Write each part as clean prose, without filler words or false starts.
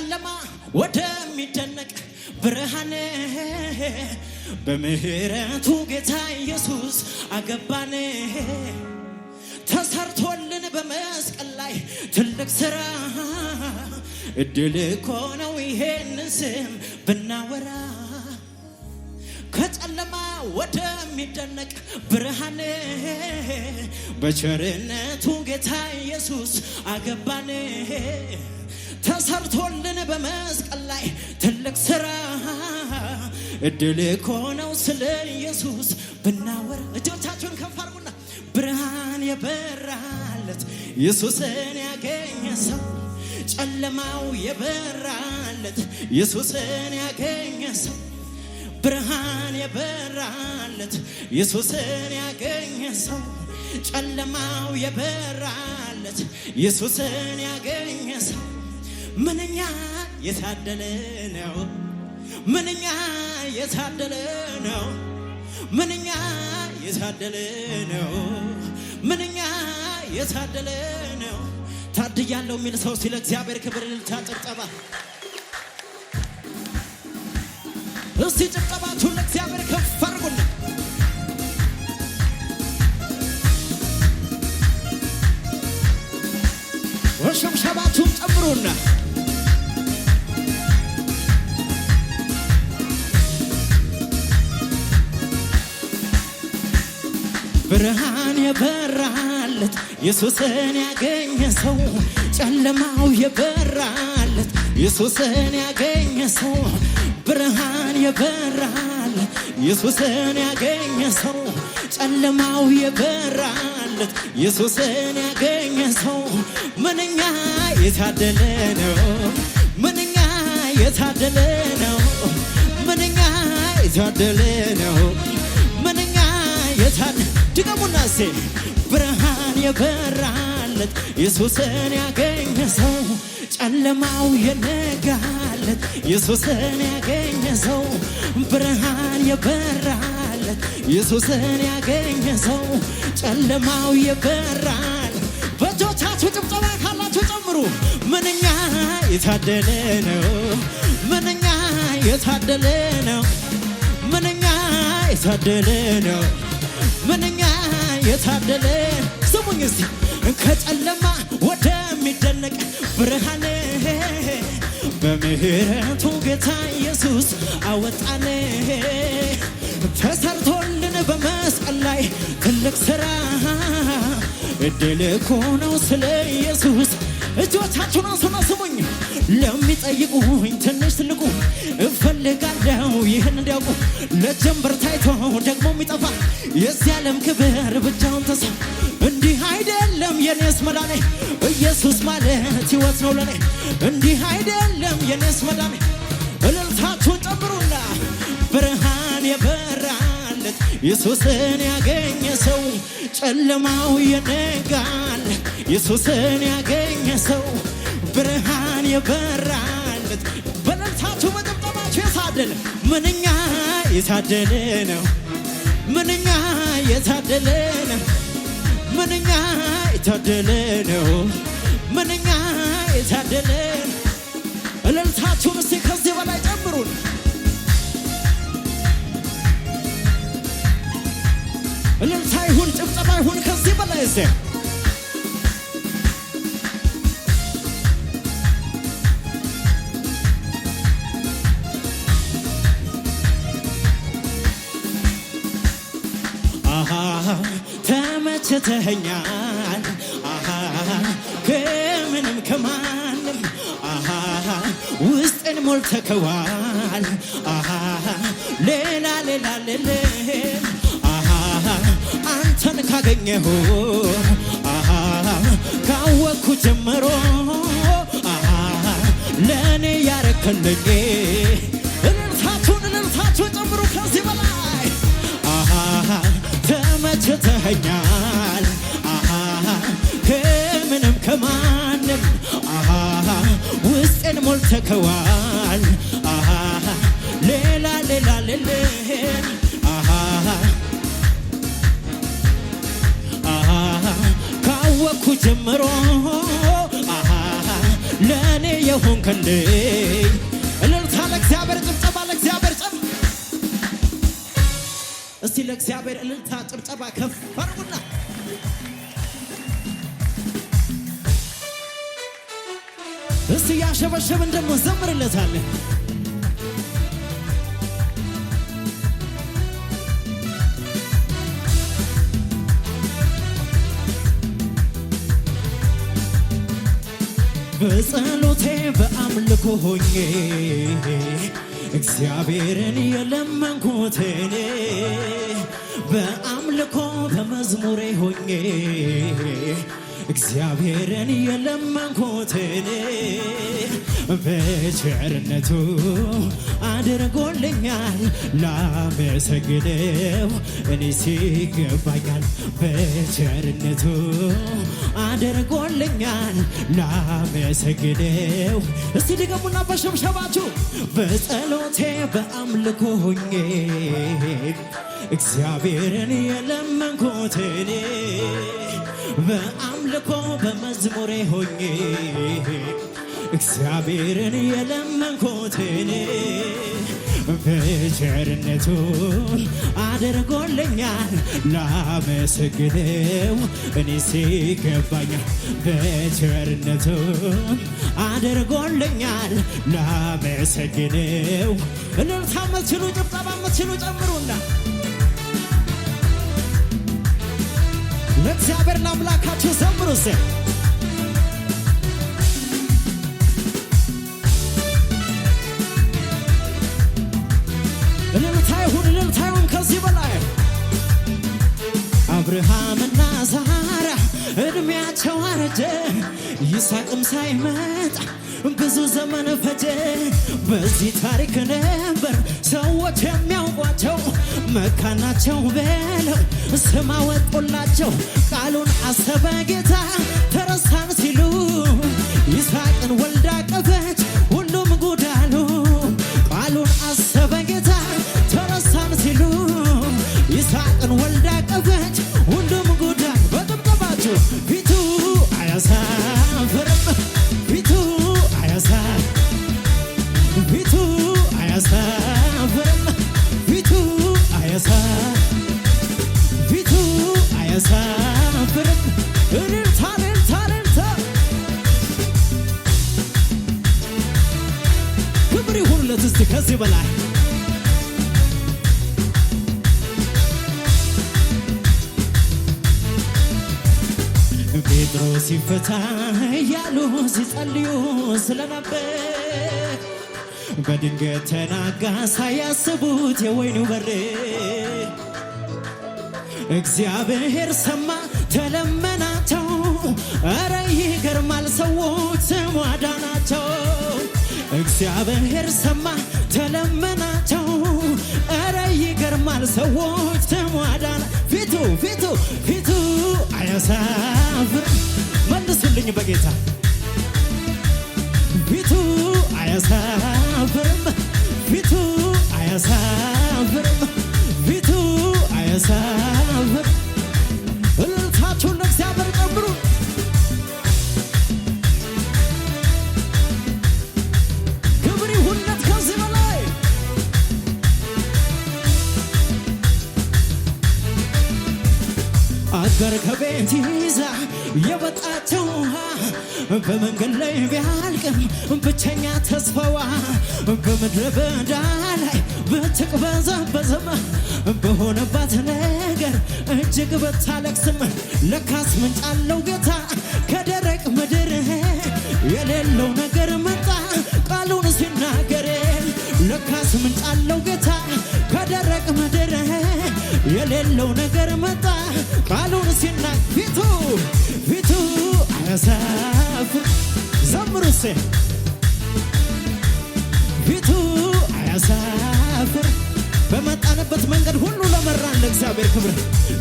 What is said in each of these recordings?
ከጨለማ ወደሚደነቅ ብርሃን በምህረቱ ጌታ ኢየሱስ አገባን። ተሰርቶልን በመስቀል ላይ ትልቅ ሥራ እድል እኮ ነው ይሄንን ስም ብናወራ። ከጨለማ ወደሚደነቅ ብርሃን በቸርነቱ ጌታ ኢየሱስ አገባን። ተሰርቶልን በመስቀል ላይ ትልቅ ሥራ እድል እኮ ነው ስለ ኢየሱስ ብናወራ። እጆቻችሁን ከፍ አድርጉና ብርሃን የበራለት ኢየሱስን ያገኘ ሰው ጨለማው የበራለት ኢየሱስን ያገኘ ሰው ብርሃን የበራለት ኢየሱስን ያገኘ ሰው ጨለማው የበራለት ኢየሱስን ያገኘ ሰው ምንኛ የታደለ ነው፣ ምንኛ የታደለ ነው፣ ምንኛ የታደለ ነው፣ ምንኛ የታደለ ነው። ታድያለሁ የሚል ሰው ሲለ እግዚአብሔር ክብር ልልታ ጭብጨባ እስቲ ጭብጨባችሁን ለእግዚአብሔር ከፍ አድርጉና ወሸምሸባችሁን ጨምሩና ብርሃን የበራለት ኢየሱስን ያገኘ ሰው ጨለማው የበራለት ኢየሱስን ያገኘ ሰው ብርሃን የበራለት ኢየሱስን ያገኘ ሰው ጨለማው የበራለት ኢየሱስን ያገኘ ሰው ምንኛ የታደለ ነው፣ ምንኛ የታደለ ነው፣ ምንኛ የታደለ ነው፣ ምንኛ የታደለ ድገሙና ሴ ብርሃን የበራለት ኢየሱስን ያገኘ ሰው ጨለማው የነጋለት ኢየሱስን ያገኘ ሰው ብርሃን የበራለት ኢየሱስን ያገኘ ሰው ጨለማው የበራል። በእጆቻችሁ ጭብጨባ ካላችሁ ጨምሩ። ምንኛ የታደለ ነው፣ ምንኛ የታደለ ነው፣ ምንኛ የታደለ ነው፣ ምንኛ የታደለ። ስሙኝ እስቲ ከጨለማ ወደሚደነቅ ብርሃን በምህረቱ ጌታ ኢየሱስ አወጣን። ተሰርቶልን በመስቀል ላይ ትልቅ ሥራ እድል እኮ ነው ስለ ኢየሱስ። እጆቻችሁን አንሱና ስሙኝ። ለሚጠይቁኝ ትንሽ ትልቁ እፈልጋለሁ ይህን እንዲያውቁ ለጀንበር ታይቶ ደግሞ የሚጠፋ የዚህ ዓለም ክብር ብቻውን ተሳ እንዲህ አይደለም የኔስ መዳኔ ኢየሱስ ማለት ሕይወት ነው ለኔ። እንዲህ አይደለም የኔስ መዳኔ። እልልታችሁን ጨምሩና ብርሃን የበራለት ኢየሱስን ያገኘ ሰው ጨለማው የነጋል ኢየሱስን ያገኘ ሰው ብርሃን የበራለት በእልልታችሁ በጭብጨባችሁ የታደለ ምንኛ የታደለ ነው፣ ምንኛ የታደለ ነው፣ ምንኛ የታደለ ነው፣ ምንኛ የታደለ። እልልታችሁን እስቲ ከዚህ በላይ ጨምሩን። እልልታ ይሁን ጭብጨባ ይሁን ከዚህ በላይ እስቲ ተመችተኸኛል ከምንም ከማንም ውስጥን ሞልተከዋል ሌላ ሌላ ሌለም አንተን ካገኘሁ ካወቅኩ ጀምሮ ለእኔ ያረከልኝ እልልታችሁን ጨምሩ ከዚህ በላይ ተመችተኸኛል ከምንም ከማንም ውስጤን ሞልተከዋል ሌላ ሌላ ሌለም ካወቅኩ ጀምሮ ለእኔ የሆንክልኝ እልልታ ለእግዚአብሔር ጭብጨባ ለእግዚአብሔር እስቲ ለእግዚአብሔር እልልታ ጭብጨባ ከፍ አድርጉና እስቲ ያሸበሸብን ደግሞ ዘምርለታለን በጸሎቴ በአምልኮ ሆኜ እግዚአብሔርን የለመንኩት እኔ በአምልኮ በመዝሙሬ ሆኜ እግዚአብሔርን የለመንኩት እኔ በቸርነቱ አድርጎልኛል ላመሰግነው እኔ ሲገባኛል በቸርነቱ አድርጎልኛል ላመሰግነው እስቲ ድገሙና በሸብሸባችሁ በጸሎቴ በአምልኮ ሆኜ እግዚአብሔርን የለመንኩት እኔ በአምልኮ በመዝሙሬ ሆኜ እግዚአብሔርን የለመንኩት እኔ በቸርነቱ አድርጎልኛል ላመሰግነው እኔ ሲገባኛል በቸርነቱ አድርጎልኛል ላመሰግነው እልልታ የምትችሉ ጭብጨባ የምትችሉ ጨምሩና ለእግዚአብሔር ለአምላካችሁ ዘምሩ እስቲ እልልታ ይሁን ከዚህ በላይ አብርሃምና ዛራ እድሜያቸው አረጀ ይስሐቅም ሳይመጣ ብዙ ዘመን ፈጀ በዚህ ታሪክ ነበር ሰዎች የሚያውቋቸው መካናቸው ብለው ስም አወጡላቸው ቃሉን አሰበ ጌታ ተረሳን ሲሉ ይስሐቅን ወልዳ አቀፈች ሁሉም ጉድ አሉ ቃሉን አሰበ ጌታ ተረሳን ሲሉ ይስሐቅን ወልዳ አቀፈች ሁሉም ጉድ አሉ በጥብጥባችሁ ፊቱ አያሳፍርም ፊቱ አያሳፍርም ፊቱ አያሳፍርም እልልታ ክብር ይሁንለት እስቲ ከዚህ በላይ ጴጥሮስ ሲፈታ እያሉ ሲጸልዩ ስለነበር በድንገት ተናጋ ሳያስቡት የወይኑ በር እግዚአብሔር ሰማ ተለመናቸው ኧረ ይገርማል ሰዎች ስሙ አዳናቸው እግዚአብሔር ሰማ ተለመናቸው ኧረ ይገርማል ሰዎች ስሙ አዳና ፊቱ አያሳፍር መልሱልኝ በጌታ ፊቱ አያሳፍርም ፊቱ አያሳፍርም ፊቱ አያሳፍር እልልታችሁን ለእግዚአብሔር ጨምሩ ክብር ይሁንለት ከዚህ በላይ አጋር ከቤት ይዛ የወጣቸው በመንገድ ላይ ቢያልቅም ብቸኛ ተስፋዋ በምድረ በዳ ላይ ብትቅበዘበዝም በሆነባት ነገር እጅግ ብታለቅስም ለካስ ምንጭ አለው ጌታ ከደረቅ ምድር የሌለው ነገር መጣ ቃሉን ሲናገር ለካስ ምንጭ አለው ጌታ ከደረቅ ምድር የሌለው ነገር መጣ ቃሉን ሲናገር ፊቱ አያሳፍር ዘምሩሴ ፊቱ አያሳፍር በመጣንበት መንገድ ሁሉ ለመራን ለእግዚአብሔር ክብር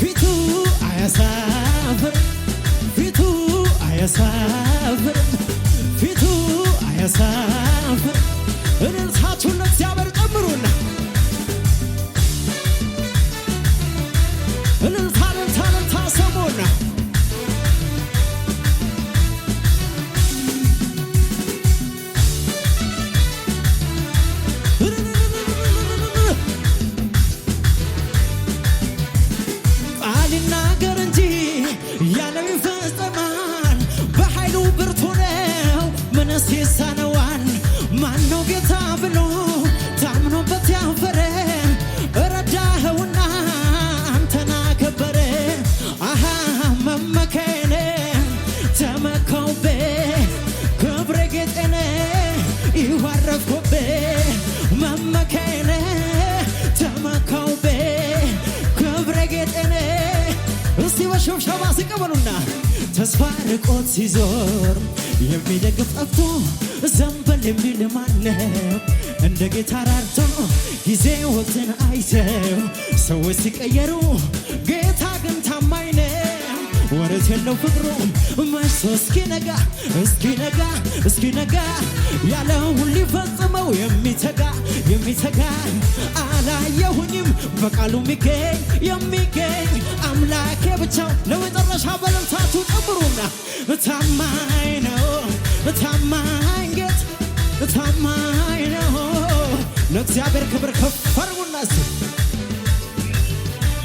ፊቱ አያሳፍር ፊቱ አያሳፍር ፊቱ አያሳፍር እልልታችሁን ለእግዚአብሔር ጨምሩና እልልታ ሰሙና ተስፋ ርቆት ሲዞር የሚደግፍ ጠፍቶ ዘንበል የሚል ማነው? እንደ ጌታ ራርቶ ጊዜ ወቅትን አይተው ሰዎች ሲቀየሩ ጌታ ግን ታማኝ ነው። ወረት የለው ፍቅሩ መሽቶ እስኪነጋ ያለውን ሊፈጽመው የሚተጋ አላየሁኝም በቃሉ የሚገኝ አምላኬ ብቻው ለመጨረሻ በለምታቱ ጠብሩና ታማኝ ነው ታማኝ ጌታ ታማኝ ነው። ለእግዚአብሔር ክብር ከፍ